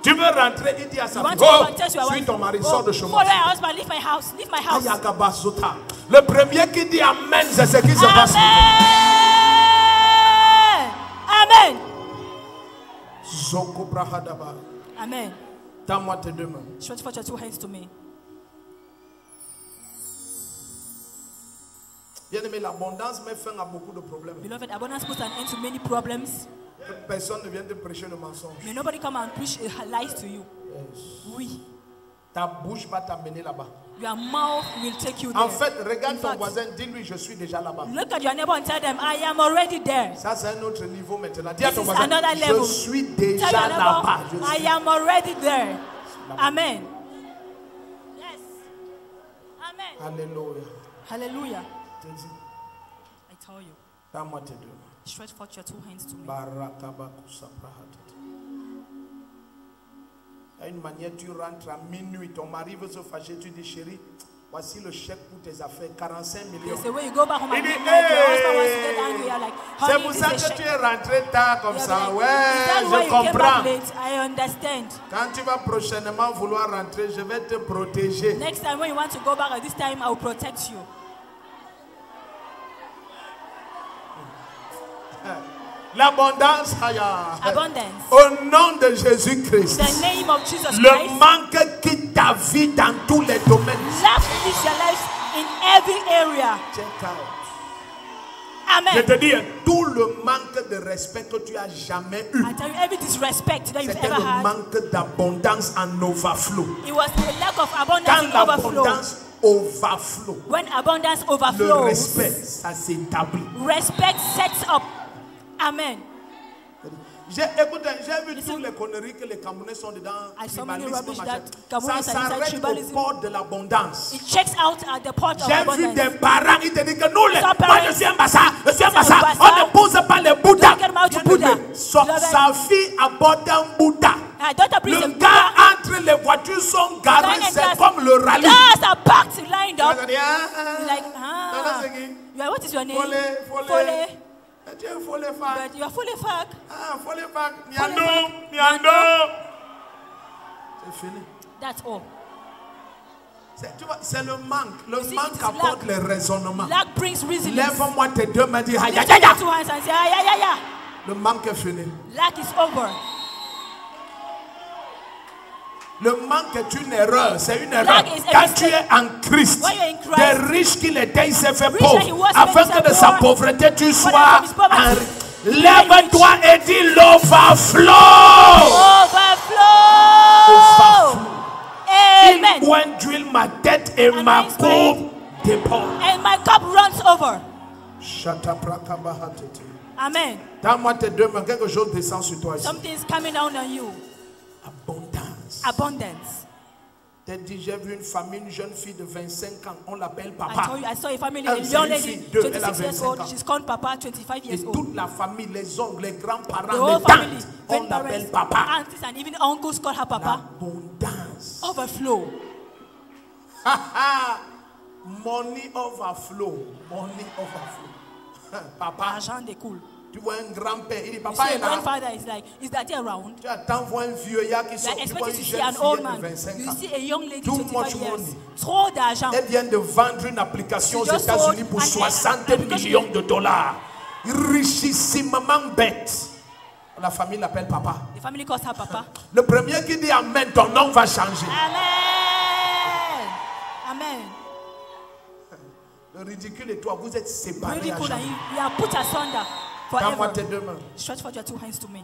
Tu veux rentrer, il dit à sa You fille, want to oh, baptize your suis wife? ton mari, Oh, sors de chez moi. follow your husband, leave my house, leave my house. Ayakabasota. Le premier qui dit Amen, c'est ce qui se passe. Amen. Amen. Zoko brahadaba. Amen. Tends-moi tes deux mains. Stretch forth your 2 hands to me. Bien-aimé, l'abondance met fin à beaucoup de problèmes. Beloved, abundance puts an end to many problems. Que personne ne vienne te prêcher le mensonge. May nobody come and preach lies to you. Oui. Ta bouche va t'amener là-bas. Your mouth will take you there. En fait, regarde In ton fact, voisin, dis-lui, je suis déjà là-bas. look at your neighbor and tell them, I am already there. Ça, c'est un autre niveau maintenant. Dis à This ton is voisin, another je level. suis Tell déjà your là-bas. neighbor, I am already there. Amen. Yes. Amen. Alléluia. Hallelujah. Je dis, I tell you, donne-moi tes deux. stretch forth your two hands to me. Il y a une manière, tu rentres à minuit, ton mari veut se fâcher, tu dis chérie, voici le chèque pour tes affaires, 45 millions. It's the way you go back home Il and dit, midnight, your husband wants to get angry. You're like, c'est honey, pour this ça is a que tu check. es rentré tard comme You'll be ça. like, is Ouais, that why je you came back comprends. late? I understand. Quand tu vas prochainement vouloir rentrer, je vais te protéger. Next time when you want to go back, this time I will protect you. L'abondance, Abundance. au nom de In Jésus-Christ, the name of Jesus le Christ, manque quitte ta vie dans tous les domaines. lack is your life in every area. Check out. Je Amen. te dis, tout le manque de respect que tu as jamais eu, I tell you, every disrespect that you've c'était ever le had, manque d'abondance en overflow. it was the lack of abundance Quand in overflow. l'abondance overflow, When abundance le overflows, respect, ça s'établit. respect sets up. Amen. Écoutez, j'ai vu Listen. toutes les conneries que les Camerounais sont dedans. I saw many tribalisme, rubbish machin. that Camerounais Ça are inside s'arrête au tribalism. port de l'abondance. It checks out at the port of J'ai vu abundance. des parents, ils te disent que nous, Some moi parents- je suis un bassa, je suis un Some bassa. bassa. On n'épouse pas les Bouddhas. Don't get married to Buddha. Sa fille aborde un Bouddha. My daughter brings Le a gars entre les voitures sont garées, Line and c'est cars. comme le rallye. Cars are packed, lined up. Il dit, Like, what is your name? Fole. Tu es folle femme. But you are fully fuck. Ah, folle femme. Folle Miando, femme. miando. C'est fini. That's all. Tu vois, c'est le manque. Le see, manque it is apporte lack. le raisonnement. Lack brings resilience. Lève-moi tes deux mains, dis, aïe, aïe, Lift aïe, your aïe. two hands and say, yeah, yeah, yeah. Le manque est fini. Lack is over. Le manque est une erreur, c'est une erreur. Lack is a Quand mistake. tu es en Christ, When you're in Christ, des riches qu'il était, il s'est fait rich that he pauvre. was, Afin made que de himself sa poor. pauvreté tu For sois that from his poverty. en... Lève-toi et dis l'overflow. Overflow. Il Amen. point d'huile ma tête et And ma my coupe déborde. And my cup runs over. Amen. Donne-moi tes deux mains, quelque chose descend sur toi ici. Something is coming down on you. Abondance. Abundance. T'as dit, j'ai vu une famille, une jeune fille de 25 ans, on l'appelle I papa. told you, I saw a family, Elle, a c'est young une lady, fille, deux, elle a 26 years 25 old. ans. She's called Papa, 25 Et years old. toute la famille, les oncles, les The grands-parents, whole les family, tantes, on l'appelle papa. aunties, and even uncles call her Papa. L'abondance. Overflow. Money overflow. Money overflow. Papa, Argent découle. tu vois un grand-père, il dit You papa see, est a là. grandfather is like, is that around? Tu attends voir un vieillard qui You sort, are tu vois expected une to see jeune an old fille man. de 25 You ans. see a young lady, Too 25 much years. money. Trop d'argent. Elle vient de vendre une application aux She just États-Unis sold pour an 60 application. millions de dollars. Richissimement bête. La famille l'appelle papa. The family calls her Papa. Le premier qui dit Amen, ton nom va changer. Amen. Amen. Le ridicule et toi, vous êtes séparés à Ridicule, and jamais. you are put asunder Donne-moi tes forever. deux mains. Stretch forth your two hands to me.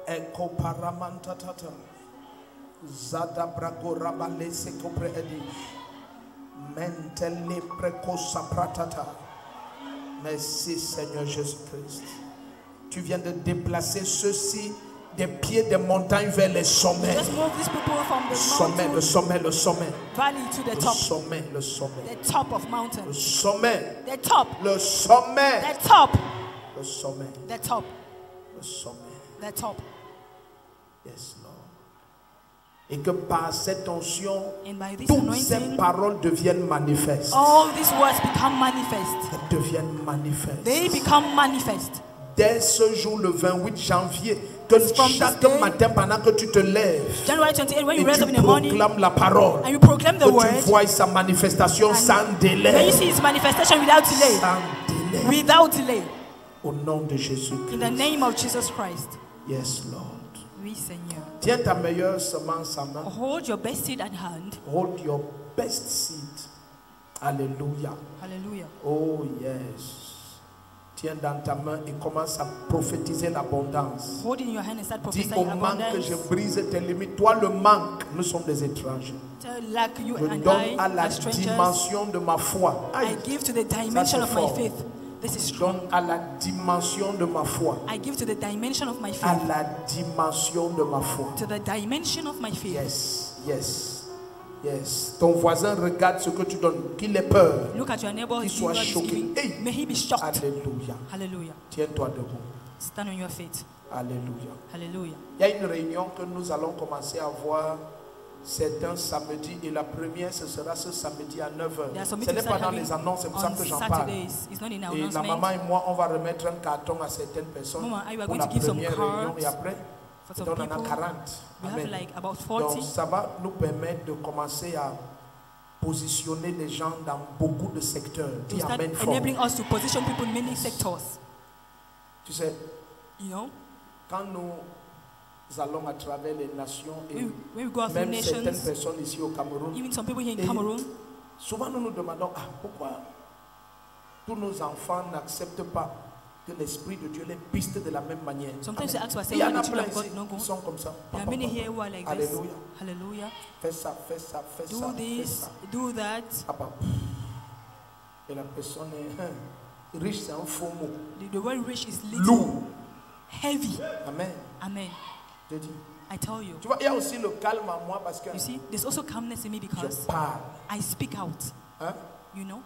Eko paramantata. Zada brago rabale se kopre edish. Mentele preko sapratata. Merci Seigneur Jésus-Christ. Tu viens de déplacer ceux-ci des pieds des montagnes vers les sommets. Just move these people from the Sommet, le mountain sommet, le sommet. valley to the Le top. sommet, le sommet. The top of Le mountain. sommet. The top. Le sommet. The top. Le sommet. The top. Le sommet. The top. Yes, Lord. Et que par cette onction, And by this toutes ces anointing, paroles deviennent manifestes. all these words become manifest. Elles deviennent manifestes. They become manifest. Dès ce jour, le 28 janvier, que From chaque this day, matin, pendant que tu te lèves, January 28, when et you rise up in tu the morning proclames la parole, and you proclaim the que tu word, vois sa manifestation sans when délai. you see its manifestation without delay, Sans délai. without delay, Au nom de in Jésus-Christ. the name of Jesus Christ. Yes, Lord. Oui, Seigneur. Tiens ta meilleure semence à main. Hold your best seed at hand. Hold your best seed. Alléluia. Hallelujah. Oh yes. Tiens dans ta main et commence à prophétiser l'abondance. Hold it in your hand and start Dis prophesying au manque que abundance. je brise tes limites. Toi le manque, nous sommes des étrangers. Tell lack you Je and donne à I la are strangers. dimension de ma foi. I Aïe. give to the dimension of my fort. faith. This is Je strong. donne à la dimension de ma foi. I give to the dimension of my À faith. la dimension de ma foi. To the dimension of my faith. Yes, yes, yes. Ton voisin regarde ce que tu donnes. Qu'il ait peur. Look at your neighbor. Qu'il He soit is choqué. giving. Hey. May he be shocked. Alléluia. Hallelujah. Tiens-toi debout. Stand on your feet. Alléluia. Hallelujah. Il y a une réunion que nous allons commencer à voir. C'est un samedi et la première ce sera ce samedi à 9h. There are some Ce n'est meetings pas that dans are les annonces, c'est pour ça on que j'en parle. Saturdays. It's not in our Et la announcement. maman et moi, on va remettre un carton à certaines personnes Mama, you are pour going la to give some première réunion et cards après, for some on en a people. 40. We Amen. have like about Donc 40. ça va nous permettre de commencer à positionner les gens dans beaucoup de secteurs. To Dis start amen fort. enabling us to position people in many sectors. Tu sais, You know, quand nous allons à travers les nations et when we go out through même certaines nations, personnes ici au Cameroun, even some people here in et Cameroon, souvent nous nous demandons pourquoi tous nos enfants n'acceptent pas que l'Esprit de Dieu les piste de la même manière. sometimes Amen. they ask us, Il y en why a the plein children of God ici no go? qui sont comme ça. There are many here who are like this. Alléluia. Hallelujah. Fais ça, fais ça, fais ça, Do fais this, ça. do that. Papa. Et la personne est riche, c'est un faux mot. The word rich is little, Lourd. heavy. Amen. Amen. Je dis. I tell you. Tu vois, il y a aussi le calme en moi parce que You see, there's also calmness in me je because parle. I speak out. Hein? You know,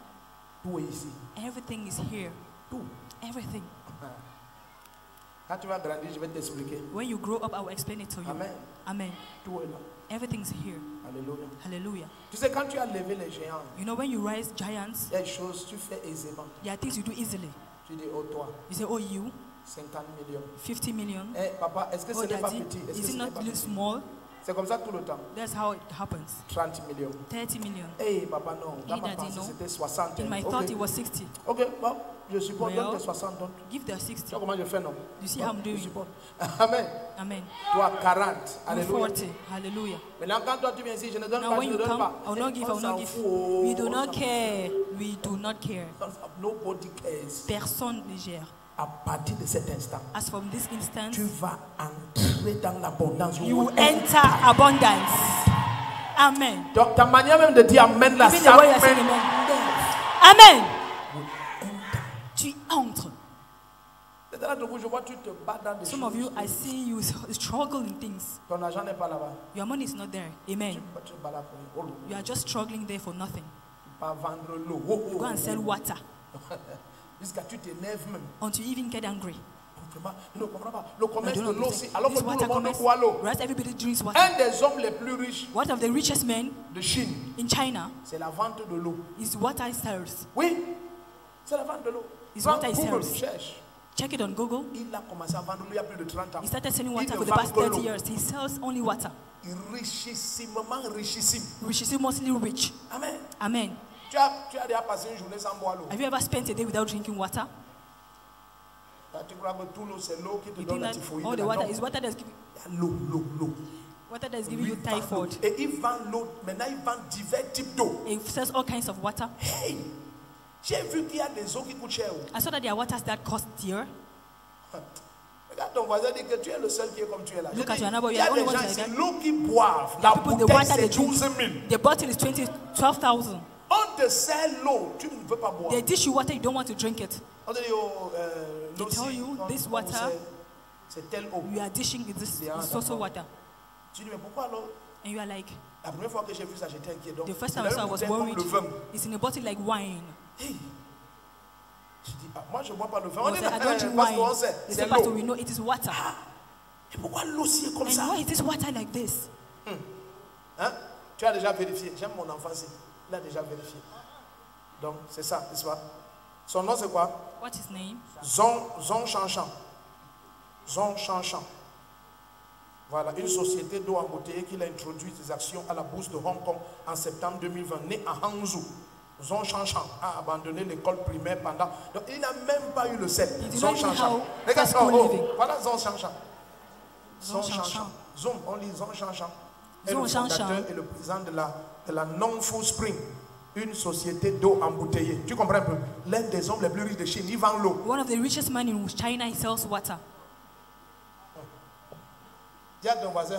Tout est ici. everything is here. Tout. Everything. Quand tu vas grandir, je vais t'expliquer. When you grow up, I will explain it to you. Amen. Amen. Tout est là. Everything's here. Alléluia. Hallelujah. Tu sais, quand tu as levé les géants, You know, when you rise giants, il y a des choses que tu fais aisément. there are things you do easily. Tu dis, oh toi, You say, oh, you, 50 millions. 50 million. Eh, papa, est-ce que Oh, ce n'est pas daddy, petit? Est-ce que is ce it n'est not pas little petit? small? C'est comme ça tout le temps. That's how it happens. 30 millions. 30 million. Eh, papa, non. Dans Hey, ma daddy, pensée, no. c'était 60. In my Ok. thought, it was 60. Ok, bon, je supporte. Well, Donne tes 60. Donne. Give the Tu 60. vois comment je fais, non? You see Bon, how I'm doing? je supporte. Amen. Amen. Toi, 40. Do Alléluia. 40. Hallelujah. Maintenant, quand toi tu viens ici, je ne donne Now, pas, when je ne you donne come, pas. I will not give, I On will not s'en give. fout. We do On not s'en care. We do not care. fout. Nobody cares. Personne ne gère. À partir de cet instant, As from this instance, tu vas entrer dans l'abondance. you will enter abundance. Amen. Donc, ta manière même de dire Amen, là, Even ça the way you are saying même. amen. Amen. Tu entres. Là, de vous, je vois, tu te bats dans des Some choses. of you, I see you struggle in things. Ton argent n'est pas là-bas. Your money is not there. Amen. Tu te bats là pour rien. You are just struggling there for nothing. Tu vas vendre l'eau. Oh, oh, Go and sell water Jusqu'à tu t'énerves même. until you even get angry. Vraiment, il ne comprend pas. Le I commerce don't de l'eau, know. c'est alors que This tout le water monde commerce, boit l'eau. whereas everybody drinks water. Un des hommes les plus riches One of the richest men de Chine, in China c'est la vente de l'eau. is water sells. Oui, c'est la vente de l'eau. It's Va what I Google, sells. cherche. Check it on Google. Il a commencé à vendre l'eau il y a plus de 30 ans. He started selling Il water ne for the vend past que 30 l'eau. years. He sells only water, Richissimement richissime. which is mostly rich. Amen. Amen. Tu as déjà passé une journée sans boire l'eau. Have you ever spent a day without drinking water? Tu crois que tout l'eau, c'est l'eau qui te You donne think la that typhoïde. all the là, water non. is water that's giving, Il y a l'eau, l'eau. water that's giving Lui you vend l'eau. typhoid? Et il vend l'eau. Maintenant, il vend divers types d'eau. It sells all kinds of water. Hey, j'ai vu qu'il y a des eaux qui coûtent cher. I saw that there are waters that cost dear. Regarde ton voisin, dit que tu es le seul qui est comme tu es là. Look Je at dis, your neighbor, il y you a are the des only gens one ici, like that. l'eau qu'ils boivent, la People, the bouteille water c'est they drink, 12 000. the bottle is 12,000. On te sert l'eau, tu ne veux pas boire. They dish you water, you don't want to drink it. On te dit, oh, l'eau, They tell si, you, on- this on water, sert, c'est telle eau. You are dishing it this They are is also d'accord. water. Tu dis, mais pourquoi alors? And you are like, La première fois que j'ai vu ça, j'étais inquiet. Donc, the first c'est time I la saw, I was bouteille comme worried. le vin. It's in a bottle like wine. Hey. Je dis, moi je ne bois pas le vin. I On was dit, like, I don't drink parce wine. qu'on sait, They c'est say, Pastor, l'eau. we know it is water. Et pourquoi l'eau si est comme And ça? why is this water like this? Hein? Tu as déjà vérifié. J'aime mon enfant ici. Il a déjà vérifié. Donc, c'est ça, n'est-ce pas? Son nom, c'est quoi? What's his name? Zong Shanshan. Zong Shanshan. Voilà, une société d'eau embouteillée qu'il a introduit ses actions à la bourse de Hong Kong en septembre 2020, né à Hangzhou. Zong Shanshan a abandonné l'école primaire pendant. Donc, il n'a même pas eu le CEP. He did Zong not even Shanshan. how Regarde ça, school oh, living. voilà Zong Shanshan. Zong Shanshan. Zong, on lit Zong Shanshan. Est Zong le Shanshan. fondateur et le président de la Non Food Spring. une société d'eau embouteillée. Tu comprends un peu? L'un des hommes les plus riches de Chine, il vend l'eau. One of the richest men in China, he sells water. Dis à ton voisin,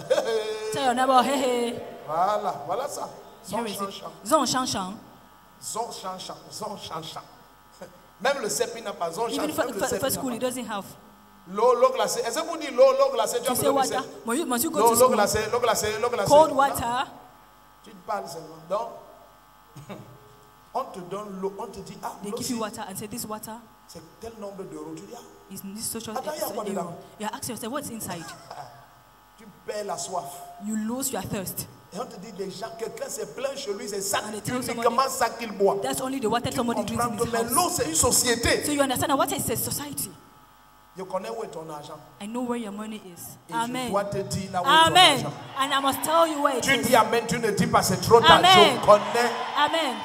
Tell your neighbor, hey, hey. voilà ça. Here is it. Zong Shang Shang. Zong Shang Shang, Zong Shang Shang. Même le CEP n'a pas Zong Shang Even Shang. first school, he doesn't have. L'eau glacée. Est-ce que vous dites l'eau glacée? Tu To as say water. Must you go to l'eau school? glacée, l'eau glacée, l'eau glacée. Cold water. Tu te parles seulement. Donc, on te donne l'eau, on te dit, ah, They l'eau, give you water and say, this water c'est tel nombre d'euros. Tu dis, ah, is in this social Attends, il y a quoi dedans? area. You ask yourself, what's inside? tu perds la soif. You lose your thirst. Et on te dit, des gens, quelqu'un s'est plein chez lui, c'est ça, And they tell uniquement ça qu'il boit. That's only the water Tu somebody drinks in comprends his que, mais house. l'eau, c'est une société. So you understand that water is a society. Je connais où est ton argent. I know where your money is. Et Amen. je dois te dire là où est ton Amen. argent. And I must tell you where it Tu is. dis amen, tu ne dis pas c'est trop tard. Amen. Je connais. Amen.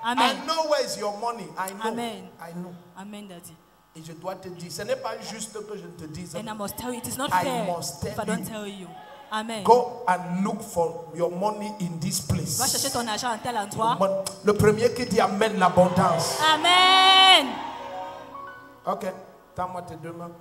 I Amen. know where is your money. I know. Amen. I know. Amen, Daddy. Et je dois te dire, ce n'est pas juste que je te dise. And I must tell you, it is not I fair must if I tell don't you. tell you. Amen. Go and look for your money in this place. Va chercher ton argent en tel endroit. Le premier qui dit amène l'abondance. Amen. Ok, tends-moi tes deux mains.